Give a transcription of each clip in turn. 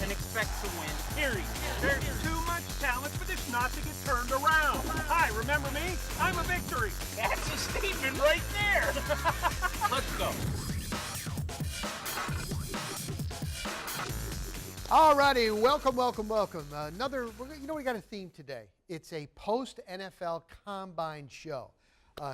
and expect to win, period. There's too much talent for this not to get turned around. Hi, remember me? I'm a victory. That's a statement right there. Let's go. All righty, welcome. We got a theme today. It's a post-NFL Combine show.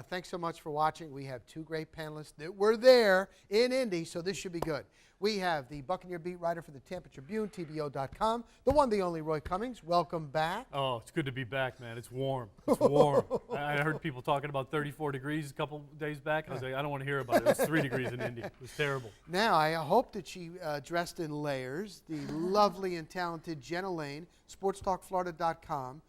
Thanks so much for watching. We have two great panelists that were there in Indy, so this should be good. We have the Buccaneer beat writer for the Tampa Tribune, TBO.com, the one, the only Roy Cummings. Welcome back. Oh, it's good to be back, man. It's warm. It's warm. I heard people talking about 34 degrees a couple days back. I was like, I don't want to hear about it. It was 3 degrees in Indy. It was terrible. Now, I hope that she dressed in layers. The lovely and talented Jenna Laine, sportstalkflorida.com,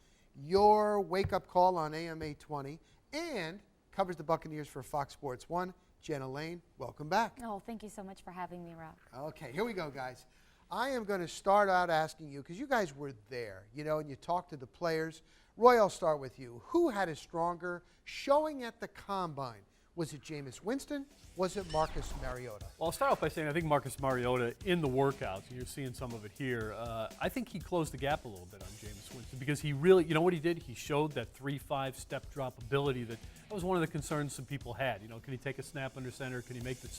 your wake-up call on AM 820, and covers the Buccaneers for Fox Sports 1. Jenna Laine, welcome back. Oh, thank you so much for having me, Rob. Okay, here we go, guys. I am going to start out asking you, because you guys were there, and you talked to the players. Roy, I'll start with you. Who had a stronger showing at the Combine? Was it Jameis Winston? Was it Marcus Mariota? Well, I'll start off by saying I think Marcus Mariota in the workouts, and you're seeing some of it here, I think he closed the gap a little bit on Jameis Winston because he really, you know what he did? He showed that 3-5 step drop ability that was one of the concerns some people had. Can he take a snap under center? Can he make the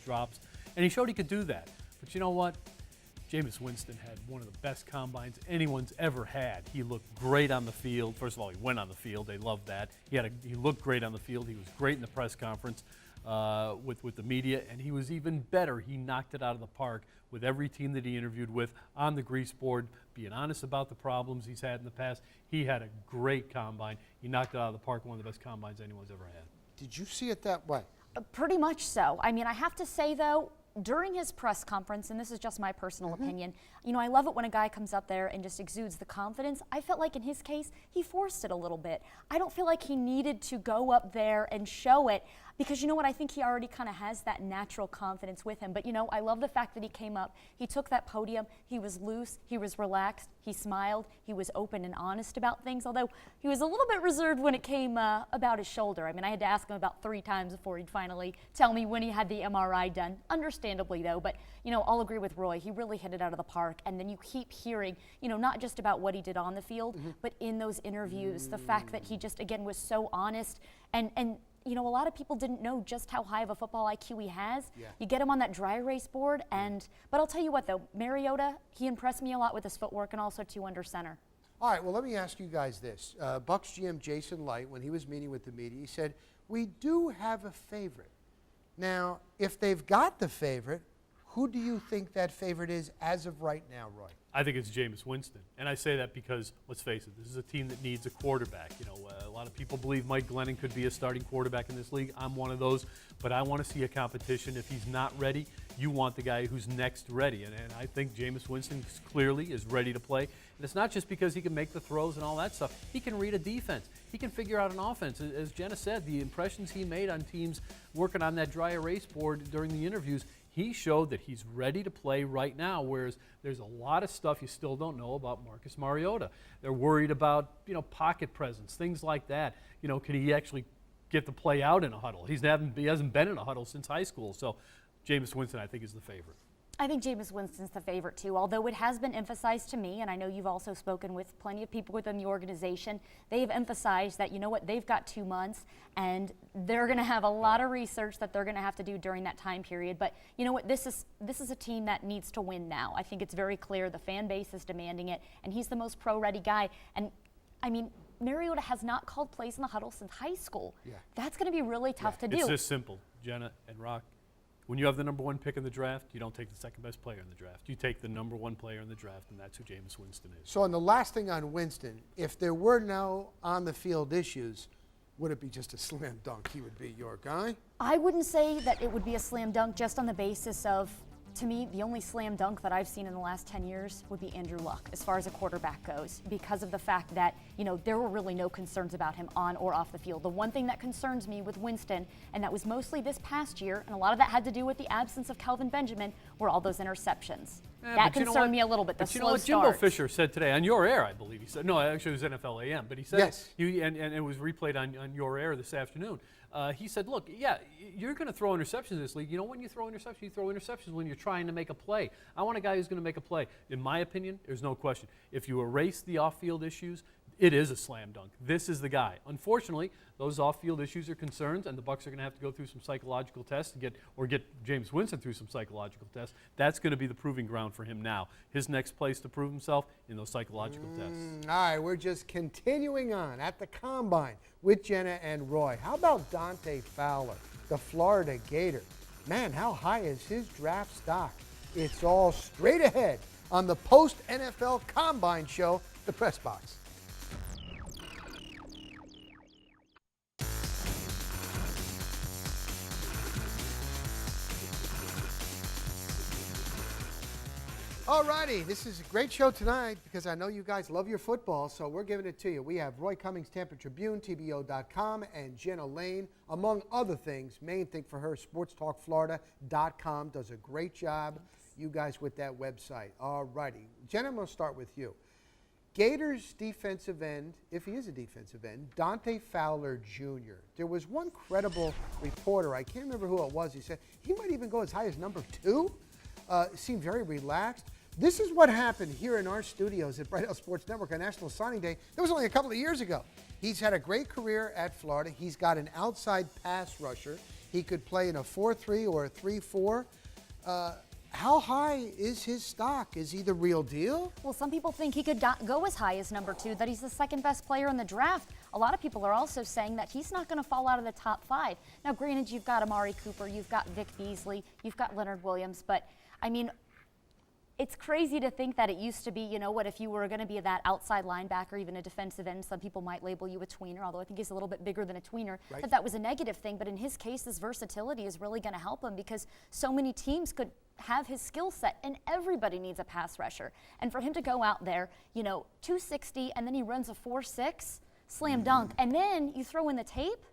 drops? And he showed he could do that. But you know what? Jameis Winston had one of the best combines anyone's ever had. He looked great on the field. First of all, he went on the field. They loved that. He looked great on the field. He was great in the press conference with the media, and he was even better. He knocked it out of the park with every team that he interviewed with on the grease board, being honest about the problems he's had in the past. He had a great combine. He knocked it out of the park, one of the best combines anyone's ever had. Did you see it that way? Pretty much so. I mean, I have to say, though, during his press conference, and this is just my personal opinion, I love it when a guy comes up there and just exudes the confidence. I felt like in his case, he forced it a little bit. I don't feel like he needed to go up there and show it because you know what? I think he already kind of has that natural confidence with him. But, I love the fact that he came up, he took that podium, he was loose, he was relaxed, he smiled, he was open and honest about things, although he was a little bit reserved when it came about his shoulder. I mean, I had to ask him about 3 times before he'd finally tell me when he had the MRI done, understandably though. But, I'll agree with Roy. He really hit it out of the park. And then you keep hearing, not just about what he did on the field, but in those interviews, the fact that he just, again, was so honest and a lot of people didn't know just how high of a football IQ he has. Yeah. You get him on that dry erase board, but I'll tell you what, though, Mariota, he impressed me a lot with his footwork and also 2 under center. All right, well, let me ask you guys this. Bucs GM Jason Licht, when he was meeting with the media, he said, we do have a favorite. Now, if they've got the favorite, who do you think that favorite is as of right now, Roy? I think it's Jameis Winston. And I say that because, let's face it, this is a team that needs a quarterback. A lot of people believe Mike Glennon could be a starting quarterback in this league. I'm one of those. But I want to see a competition. If he's not ready, you want the guy who's next ready. And I think Jameis Winston clearly is ready to play. And it's not just because he can make the throws and all that stuff. He can read a defense. He can figure out an offense. As Jenna said, the impressions he made on teams working on that dry erase board during the interviews, he showed that he's ready to play right now, whereas there's a lot of stuff you still don't know about Marcus Mariota. They're worried about, pocket presence, things like that. Can he actually get the play out in a huddle? He hasn't been in a huddle since high school. So Jameis Winston, I think, is the favorite. I think Jameis Winston's the favorite, too, although it has been emphasized to me, and I know you've also spoken with plenty of people within the organization, they've emphasized that, they've got 2 months, and they're going to have a lot of research that they're going to have to do during that time period. But you know what? This is a team that needs to win now. I think it's very clear the fan base is demanding it, and he's the most pro-ready guy. And, I mean, Mariota has not called plays in the huddle since high school. Yeah. That's going to be really tough to do. It's this simple, Jenna and Rock. When you have the number 1 pick in the draft, you don't take the second best player in the draft. You take the number 1 player in the draft, and that's who Jameis Winston is. So, on the last thing on Winston, if there were no on-the-field issues, would it be just a slam dunk? He would be your guy? I wouldn't say that it would be a slam dunk just on the basis of, to me, the only slam dunk that I've seen in the last 10 years would be Andrew Luck as far as a quarterback goes, because of the fact that, there were really no concerns about him on or off the field. The one thing that concerns me with Winston, and that was mostly this past year, and a lot of that had to do with the absence of Kelvin Benjamin, were all those interceptions. That concerned me a little bit, the But you slow know what Jimbo starts. Fisher said today on your air, I believe he said. No, actually it was NFL AM, but he said, Yes. and it was replayed on your air this afternoon. He said, look, yeah, you're going to throw interceptions in this league. You know when you throw interceptions when you're trying to make a play. I want a guy who's going to make a play. In my opinion, there's no question. If you erase the off-field issues, it is a slam dunk. This is the guy. Unfortunately, those off-field issues are concerns, and the Bucs are going to have to go through some psychological tests to get Jameis Winston through some psychological tests. That's going to be the proving ground for him now. His next place to prove himself in those psychological tests. All right, we're just continuing on at the Combine with Jenna and Roy. How about Dante Fowler, the Florida Gator? Man, how high is his draft stock? It's all straight ahead on the post-NFL Combine show, The Press Box. All righty, this is a great show tonight because I know you guys love your football, so we're giving it to you. We have Roy Cummings, Tampa Tribune, TBO.com, and Jenna Laine, among other things. Main thing for her, sportstalkflorida.com, does a great job, you guys, with that website. All righty. Jenna, I'm going to start with you. Gators defensive end, if he is a defensive end, Dante Fowler Jr. There was one credible reporter, I can't remember who it was, he said he might even go as high as number 2. Seemed very relaxed. This is what happened here in our studios at Bright House Sports Network on National Signing Day. That was only a couple of years ago. He's had a great career at Florida. He's got an outside pass rusher. He could play in a 4-3 or a 3-4. How high is his stock? Is he the real deal? Well, some people think he could go as high as number 2, that he's the second best player in the draft. A lot of people are also saying that he's not going to fall out of the top 5. Now, granted, you've got Amari Cooper, you've got Vic Beasley, you've got Leonard Williams, but, I mean, it's crazy to think that it used to be, you know what, if you were going to be that outside linebacker, even a defensive end, some people might label you a tweener, although I think he's a little bit bigger than a tweener, right. that was a negative thing. But in his case, this versatility is really going to help him because so many teams could have his skill set, and everybody needs a pass rusher. And for him to go out there, you know, 260, and then he runs a 4.6, slam dunk, and then you throw in the tape,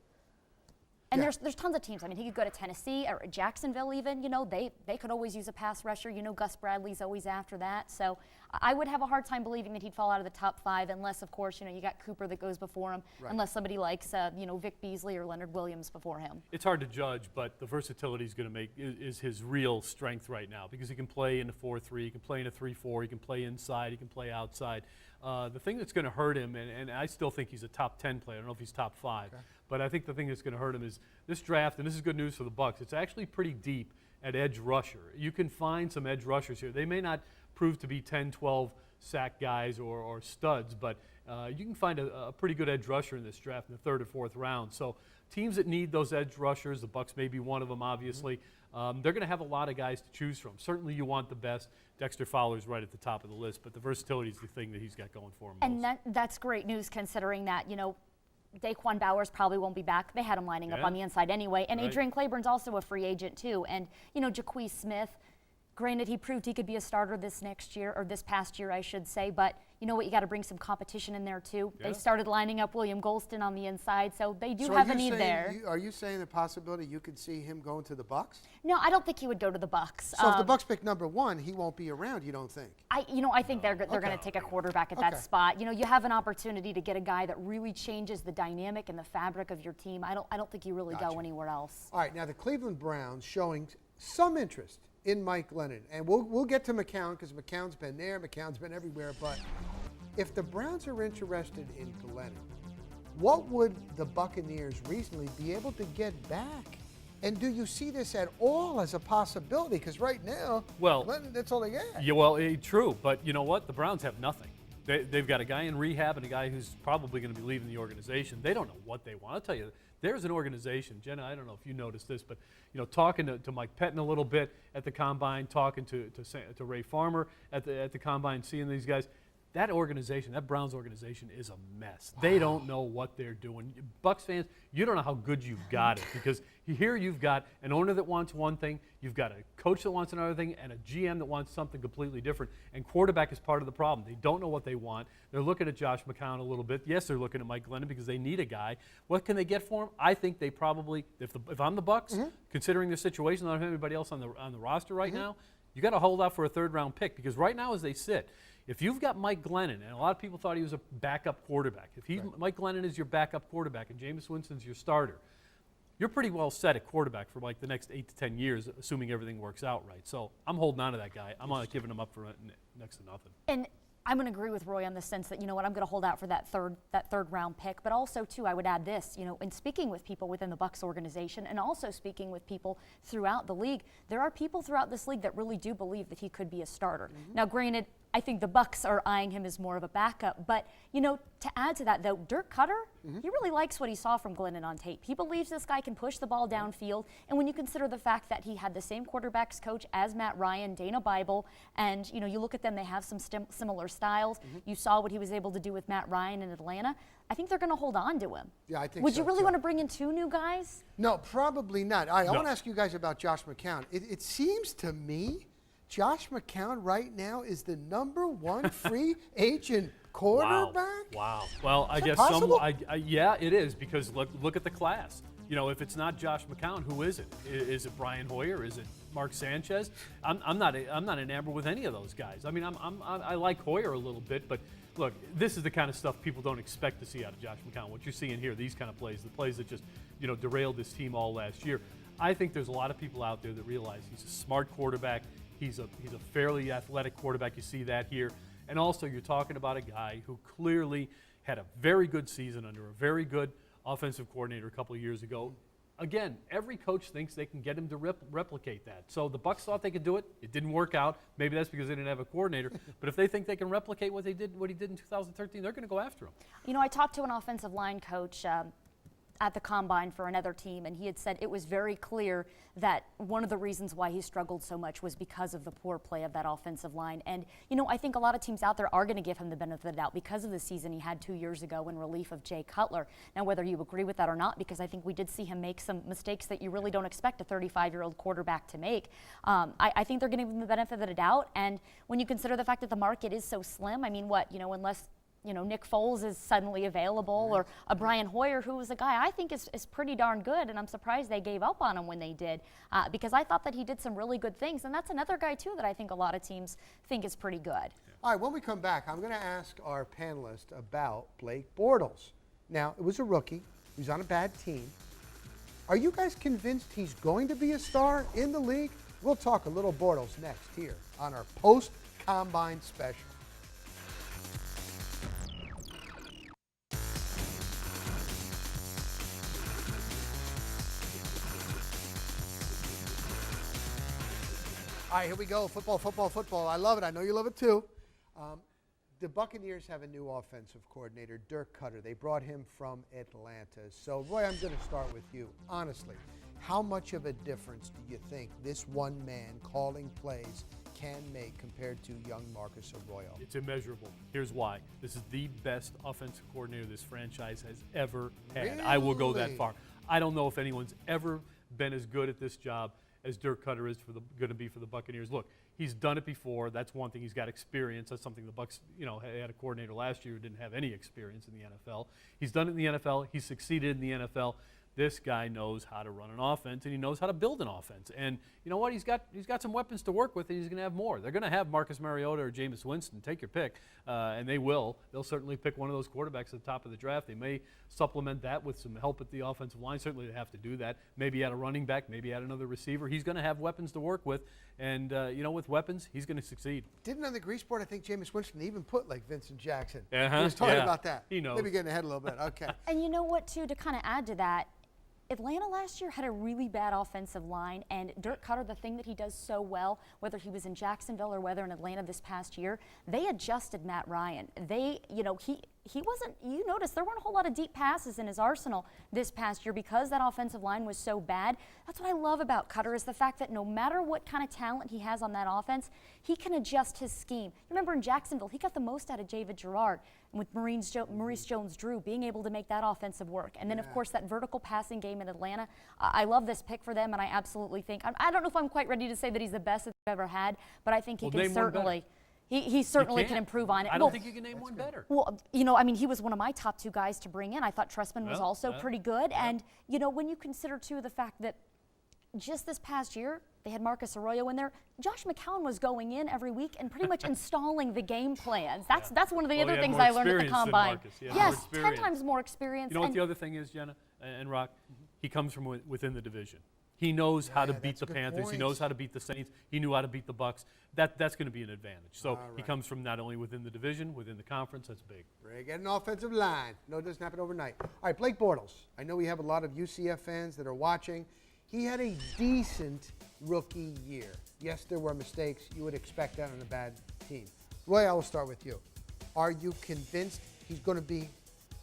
and there's tons of teams. I mean, he could go to Tennessee or Jacksonville even. You know, they could always use a pass rusher. You know, Gus Bradley's always after that. So I would have a hard time believing that he'd fall out of the top 5 unless, of course, you know, you got Cooper that goes before him, unless somebody likes, you know, Vic Beasley or Leonard Williams before him. It's hard to judge, but the versatility he's going to make is his real strength right now because he can play in a 4-3, he can play in a 3-4, he can play inside, he can play outside. The thing that's going to hurt him, and I still think he's a top 10 player. I don't know if he's top 5. Okay. But I think the thing that's going to hurt him is this draft, and this is good news for the Bucs, it's actually pretty deep at edge rusher. You can find some edge rushers here. They may not prove to be 10, 12 sack guys or studs, but you can find a pretty good edge rusher in this draft in the 3rd or 4th round. So teams that need those edge rushers, the Bucs may be one of them, obviously. They're going to have a lot of guys to choose from. Certainly you want the best. Dexter Fowler's right at the top of the list, but the versatility is the thing that he's got going for him. And that's great news considering that, you know, Daquan Bowers probably won't be back. They had him lining up on the inside anyway. And Adrian Claiborne's also a free agent too. And, you know, Jaquez Smith, granted he proved he could be a starter this next year, or this past year I should say, but you know what, you got to bring some competition in there too. They started lining up William Golston on the inside, so they do have a need there. Are you saying the possibility you could see him going to the Bucs? No, I don't think he would go to the Bucs. So if the Bucs pick number 1, he won't be around, you don't think? I think they're going to take a quarterback at that spot. You know, you have an opportunity to get a guy that really changes the dynamic and the fabric of your team. I don't think you really go anywhere else. All right, now the Cleveland Browns showing some interest in Mike Glennon. And we'll get to McCown because McCown's been there, McCown's been everywhere. But if the Browns are interested in Glennon, what would the Buccaneers reasonably be able to get back? And do you see this at all as a possibility? Because right now, Glennon, that's all they got. Yeah, well, true. But you know what? The Browns have nothing. They've got a guy in rehab and a guy who's probably going to be leaving the organization. They don't know what they want. I'll tell you, there's an organization, Jenna, I don't know if you noticed this, but you know, talking to Mike Pettin a little bit at the Combine, talking to Ray Farmer at the Combine, seeing these guys, that organization, that Browns organization is a mess. Wow. They don't know what they're doing. Bucs fans, you don't know how good you've got it because here you've got an owner that wants one thing, you've got a coach that wants another thing, and a GM that wants something completely different. And quarterback is part of the problem. They don't know what they want. They're looking at Josh McCown a little bit. Yes, they're looking at Mike Glennon because they need a guy. What can they get for him? I think they probably, if I'm the Bucs, considering the situation, I don't have anybody else on the roster right now, You got to hold out for a third-round pick because right now as they sit, if you've got Mike Glennon, and a lot of people thought he was a backup quarterback, if Mike Glennon is your backup quarterback and Jameis Winston's your starter, you're pretty well set at quarterback for like the next 8 to 10 years, assuming everything works out right. So I'm holding on to that guy. I'm not giving him up for next to nothing. And I'm going to agree with Roy on the sense that, you know what, I'm going to hold out for that third round pick. But also, too, I would add this, you know, in speaking with people within the Bucs organization and also speaking with people throughout the league, there are people throughout this league that really do believe that he could be a starter. Now, granted, I think the Bucs are eyeing him as more of a backup. But, you know, to add to that, though, Dirk Cutter, he really likes what he saw from Glennon on tape. He believes this guy can push the ball downfield. And when you consider the fact that he had the same quarterbacks coach as Matt Ryan, Dana Bible, and, you know, you look at them, they have some similar styles. You saw what he was able to do with Matt Ryan in Atlanta. I think they're going to hold on to him. Yeah, I think Would so, you really too. want to bring in 2 new guys? No, probably not. All right, I want to ask you guys about Josh McCown. It seems to me Josh McCown right now is the #1 free agent quarterback. Wow. Well, I guess possible? yeah, it is because look at the class. You know, if it's not Josh McCown, who is it? Is it Brian Hoyer? Is it Mark Sanchez? I'm not enamored with any of those guys. I mean, I like Hoyer a little bit, but look, this is the kind of stuff people don't expect to see out of Josh McCown. What you're seeing here, these kind of plays, the plays that just, you know, derailed this team all last year. I think there's a lot of people out there that realize he's a smart quarterback. He's a fairly athletic quarterback. You see that here. And also, you're talking about a guy who clearly had a very good season under a very good offensive coordinator a couple of years ago. Again, every coach thinks they can get him to replicate that. So the Bucs thought they could do it. It didn't work out. Maybe that's because they didn't have a coordinator. But if they think they can replicate what he did in 2013, they're going to go after him. You know, I talked to an offensive line coach at the Combine for another team, and he had said it was very clear that one of the reasons why he struggled so much was because of the poor play of that offensive line. And, you know, I think a lot of teams out there are going to give him the benefit of the doubt because of the season he had 2 years ago in relief of Jay Cutler. Now, whether you agree with that or not, because I think we did see him make some mistakes that you really don't expect a 35-year-old quarterback to make, I think they're going to give him the benefit of the doubt. And when you consider the fact that the market is so slim, I mean, unless Nick Foles is suddenly available, or a Brian Hoyer, who was a guy I think is pretty darn good, and I'm surprised they gave up on him when they did, because I thought that he did some really good things. And that's another guy, too, that I think a lot of teams think is pretty good. All right, when we come back, I'm going to ask our panelists about Blake Bortles. Now, it was a rookie. He was on a bad team. Are you guys convinced he's going to be a star in the league? We'll talk a little Bortles next here on our post-Combine special. All right, here we go. Football, football, football. I love it. I know you love it too. The Buccaneers have a new offensive coordinator, Dirk Cutter. They brought him from Atlanta. So, Roy, I'm going to start with you. Honestly, how much of a difference do you think this one man calling plays can make compared to young Marcus Arroyo? It's immeasurable. Here's why. This is the best offensive coordinator this franchise has ever had. Really? I will go that far. I don't know if anyone's ever been as good at this job as Dirk Cutter is going to be for the Buccaneers. Look, he's done it before. That's one thing. He's got experience. That's something the Bucs, had a coordinator last year who didn't have any experience in the NFL. He's done it in the NFL. He's succeeded in the NFL. This guy knows how to run an offense, and he knows how to build an offense. And you know what? He's got some weapons to work with, and he's going to have more. They're going to have Marcus Mariota or Jameis Winston. Take your pick, and they will. They'll certainly pick one of those quarterbacks at the top of the draft. They may supplement that with some help at the offensive line. Certainly they have to do that. Maybe add a running back, maybe add another receiver. He's going to have weapons to work with, and with weapons, he's going to succeed. Didn't on the grease board, I think Jameis Winston even put like Vincent Jackson. Uh-huh. He was talking about that. He knows. Maybe getting ahead a little bit. Okay. And you know what, too, to kind of add to that, Atlanta last year had a really bad offensive line, and Dirk Cutter, the thing that he does so well, whether he was in Jacksonville or whether in Atlanta this past year, they adjusted Matt Ryan. He wasn't, you notice there weren't a whole lot of deep passes in his arsenal this past year because that offensive line was so bad. That's what I love about Cutter, is the fact that no matter what kind of talent he has on that offense, he can adjust his scheme. Remember in Jacksonville, he got the most out of David Gerard, and with Maurice Jones-Drew being able to make that offensive work. And then, of course, that vertical passing game in Atlanta. I love this pick for them, and I absolutely think, I don't know if I'm quite ready to say that he's the best that they've ever had, but I think he can certainly. He certainly can improve on it. I don't think you can name one better. Well, he was one of my top 2 guys to bring in. I thought Trestman was also pretty good. Yeah. And, when you consider, too, the fact that just this past year, They had Marcus Arroyo in there. Josh McCown was going in every week and pretty much installing the game plans. That's one of the other things I learned at the Combine. Yes, 10 times more experience. You know what the other thing is, Jenna and Rock? He comes from within the division. He knows how to beat the Panthers. He knows how to beat the Saints. He knew how to beat the Bucs. That's going to be an advantage. So he comes from not only within the division, within the conference. That's big. Get an offensive line. No, it doesn't happen overnight. All right, Blake Bortles. I know we have a lot of UCF fans that are watching. He had a decent rookie year. Yes, there were mistakes. You would expect that on a bad team. Roy, I will start with you. Are you convinced he's going to be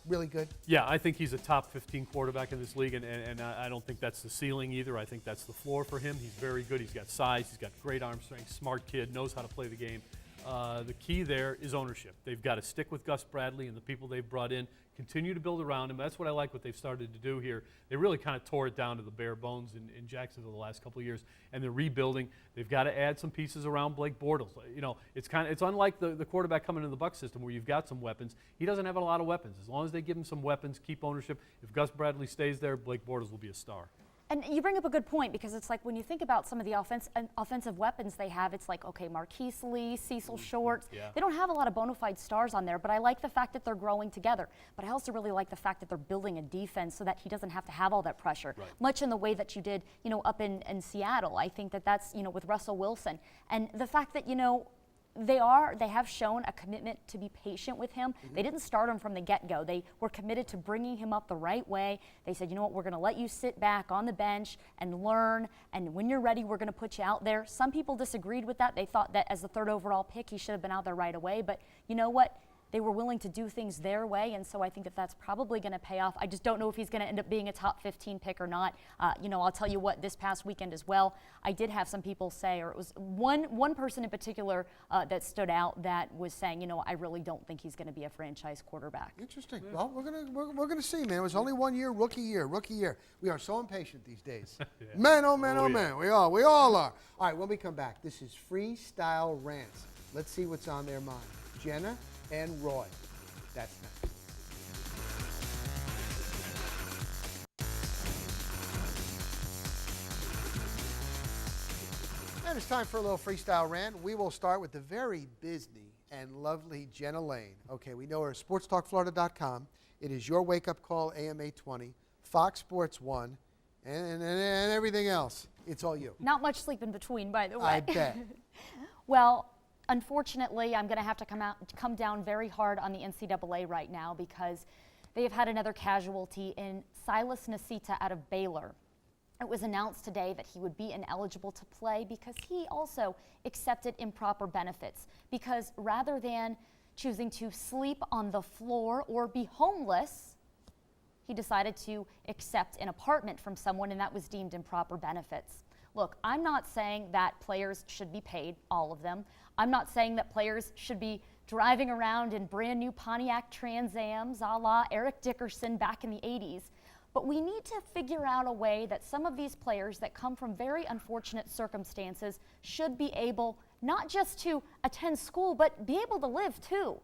really good? Yeah, I think he's a top 15 quarterback in this league, and I don't think that's the ceiling either. I think that's the floor for him. He's very good. He's got size. He's got great arm strength, smart kid, knows how to play the game. The key there is ownership. They've got to stick with Gus Bradley and the people they've brought in, continue to build around him. That's what I like what they've started to do here. They really kind of tore it down to the bare bones in Jacksonville the last couple of years, and they're rebuilding. They've got to add some pieces around Blake Bortles. You know, it's unlike the quarterback coming into the Bucs system where you've got some weapons. He doesn't have a lot of weapons. As long as they give him some weapons, keep ownership, if Gus Bradley stays there, Blake Bortles will be a star. And you bring up a good point, because it's like when you think about some of the offensive weapons they have, it's like, okay, Marquise Lee, Cecil Shorts. They don't have a lot of bona fide stars on there, but I like the fact that they're growing together. But I also really like the fact that they're building a defense so that he doesn't have to have all that pressure, much in the way that you did, you know, up in Seattle. I think that's, you know, with Russell Wilson. And the fact that, you know, they have shown a commitment to be patient with him. They didn't start him from the get-go. They were committed to bringing him up the right way. They said, you know what, we're going to let you sit back on the bench and learn, and when you're ready, we're going to put you out there. Some people disagreed with that. They thought that as the 3rd overall pick, he should have been out there right away, but you know what? They were willing to do things their way, and so I think that's probably going to pay off. I just don't know if he's going to end up being a top 15 pick or not. You know, I'll tell you what, this past weekend as well, I did have some people say, or it was one person in particular that stood out that was saying, you know, I really don't think he's going to be a franchise quarterback. Interesting. Well, we're gonna see, man. It was only 1 year, rookie year. We are so impatient these days. Man, oh man, oh man. We all are. All right, when we come back, this is Freestyle Rants. Let's see what's on their mind. Jenna and Roy. That's next. And it's time for a little freestyle rant. We will start with the very busy and lovely Jenna Laine. Okay, we know her at sportstalkflorida.com. It is your wake-up call, AM 820, Fox Sports 1, and everything else. It's all you. Not much sleep in between, by the way. I bet. Well, unfortunately, I'm going to have to come down very hard on the NCAA right now, because they have had another casualty in Silas Nasita out of Baylor. It was announced today that he would be ineligible to play because he also accepted improper benefits, because rather than choosing to sleep on the floor or be homeless, he decided to accept an apartment from someone, and that was deemed improper benefits. Look, I'm not saying that players should be paid, all of them. I'm not saying that players should be driving around in brand new Pontiac Trans Ams a la Eric Dickerson back in the 80s. But we need to figure out a way that some of these players that come from very unfortunate circumstances should be able not just to attend school, but be able to live too.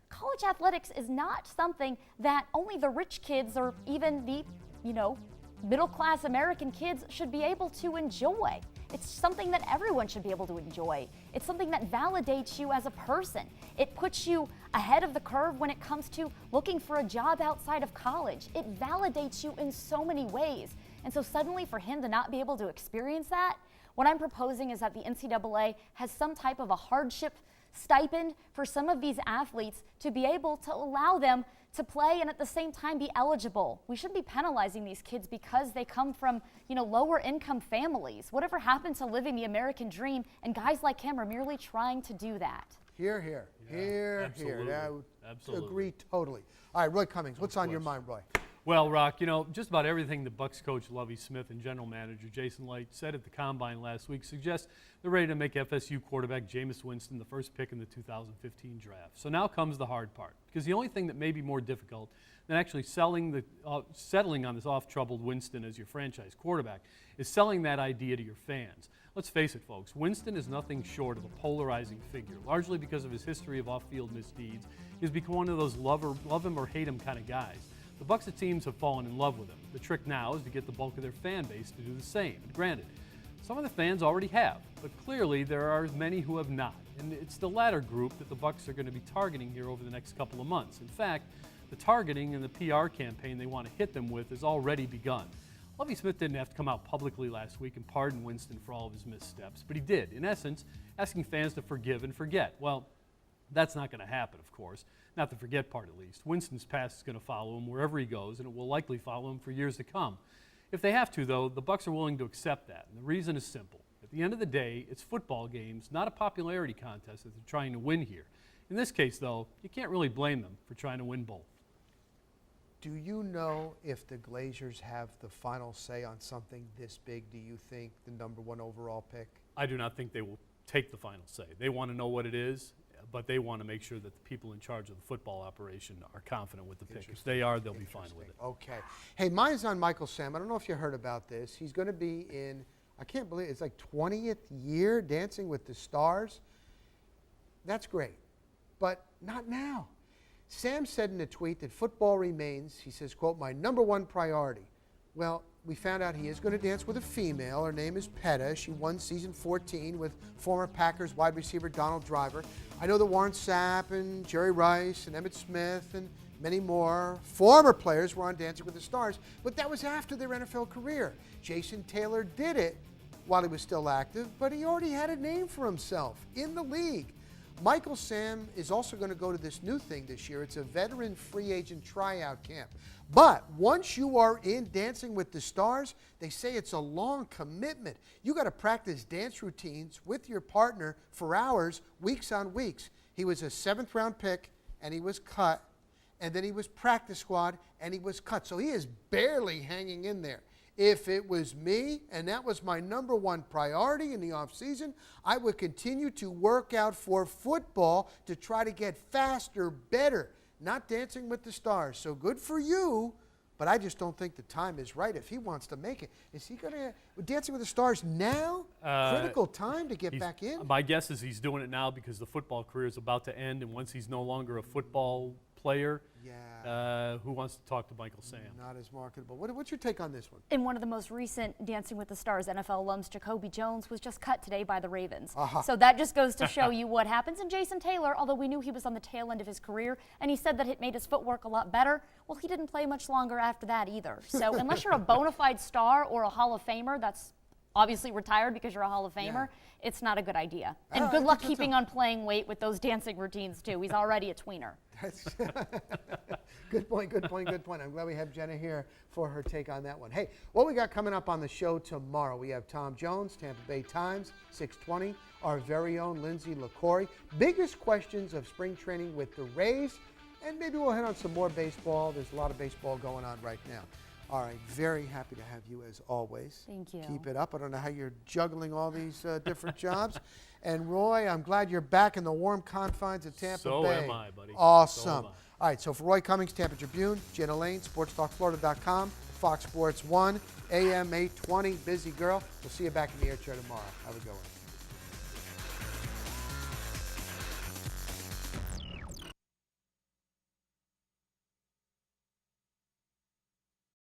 College athletics is not something that only the rich kids or even the, you know, middle-class American kids should be able to enjoy. It's something that everyone should be able to enjoy. It's something that validates you as a person. It puts you ahead of the curve when it comes to looking for a job outside of college. It validates you in so many ways. And so suddenly for him to not be able to experience that, what I'm proposing is that the NCAA has some type of a hardship stipend for some of these athletes to be able to allow them to play and at the same time be eligible. We shouldn't be penalizing these kids because they come from, you know, lower income families. Whatever happened to living the American dream? And guys like him are merely trying to do that. Here, here. Yeah, here, absolutely. here. I would Absolutely. agree totally. All right, Roy Cummings, what's on your mind, Roy? Well, Rock, you know, just about everything the Bucs coach Lovie Smith and general manager Jason Licht said at the Combine last week suggests they're ready to make FSU quarterback JAMEIS Winston the first pick in the 2015 draft. So now comes the hard part, because the only thing that may be more difficult than actually settling on this off-troubled Winston as your franchise quarterback is selling that idea to your fans. Let's face it, folks, Winston is nothing short of a polarizing figure, largely because of his history of off-field misdeeds. He's become one of those love him or hate him kind of guys. The Bucs teams have fallen in love with him. The trick now is to get the bulk of their fan base to do the same. And granted, Some of the fans already have, but clearly there are many who have not. And it's the latter group that the Bucs are going to be targeting here over the next couple of months. In fact, the targeting and the PR campaign they want to hit them with has already begun. Lovie Smith didn't have to come out publicly last week and pardon Winston for all of his missteps, but he did, in essence, asking fans to forgive and forget. Well, that's not going to happen, of course. Not the forget part, at least. Winston's past is going to follow him wherever he goes, and it will likely follow him for years to come. If they have to, though, the Bucs are willing to accept that, and the reason is simple. At the end of the day, it's football games, not a popularity contest that they're trying to win here. In this case, though, you can't really blame them for trying to win both. Do you know if the Glazers have the final say on something this big? Do you think the #1 overall pick? I do not think they will take the final say. They want to know what it is, but they want to make sure that the people in charge of the football operation are confident with the pick. If they are, they'll be fine with it. Okay. Hey, mine's on Michael Sam. I don't know if you heard about this. He's going to be in, I can't believe it's like 20th year Dancing with the Stars. That's great, but not now. Sam said in a tweet that football remains, he says, quote, my #1 priority. Well, we found out he is going to dance with a female. Her name is Petta. She won season 14 with former Packers wide receiver Donald Driver. I know that Warren Sapp and Jerry Rice and Emmitt Smith and many more former players were on Dancing with the Stars, but that was after their NFL career. Jason Taylor did it while he was still active, but he already had a name for himself in the league. Michael Sam is also going to go to this new thing this year. It's a veteran free agent tryout camp. But once you are in Dancing with the Stars, they say it's a long commitment. You got to practice dance routines with your partner for hours, weeks on weeks. He was a 7th round pick, and he was cut. And then he was practice squad, and he was cut. So he is barely hanging in there. If it was me, and that was my #1 priority in the offseason, I would continue to work out for football to try to get faster, better, not Dancing with the Stars. So good for you, but I just don't think the time is right if he wants to make it. Is he going to Dancing with the Stars now? Critical time to get back in? My guess is he's doing it now because the football career is about to end, and once he's no longer a football player, who wants to talk to Michael Sam? Not as marketable. What's your take on this one? In one of the most recent Dancing with the Stars NFL alums, Jacoby Jones, was just cut today by the Ravens. So that just goes to show you what happens. And Jason Taylor, although we knew he was on the tail end of his career, and he said that it made his footwork a lot better, well, he didn't play much longer after that either. So unless you're a bona fide star or a Hall of Famer that's obviously retired because you're a Hall of Famer, it's not a good idea. And good luck keeping on playing weight with those dancing routines, too. He's already a tweener. That's good point, good point, good point. I'm glad we have Jenna here for her take on that one. Hey, what we got coming up on the show tomorrow? We have Tom Jones, Tampa Bay Times, 6:20. Our very own Lindsay LaCorey. Biggest questions of spring training with the Rays. And maybe we'll hit on some more baseball. There's a lot of baseball going on right now. All right, very happy to have you as always. Thank you. Keep it up. I don't know how you're juggling all these different jobs. And Roy, I'm glad you're back in the warm confines of Tampa Bay. So am I, buddy. Awesome. So am I. All right, so for Roy Cummings, Tampa Tribune, Jenna Laine, SportsTalkFlorida.com, Fox Sports 1, AM 820, busy girl. We'll see you back in the air chair tomorrow. Have a good one.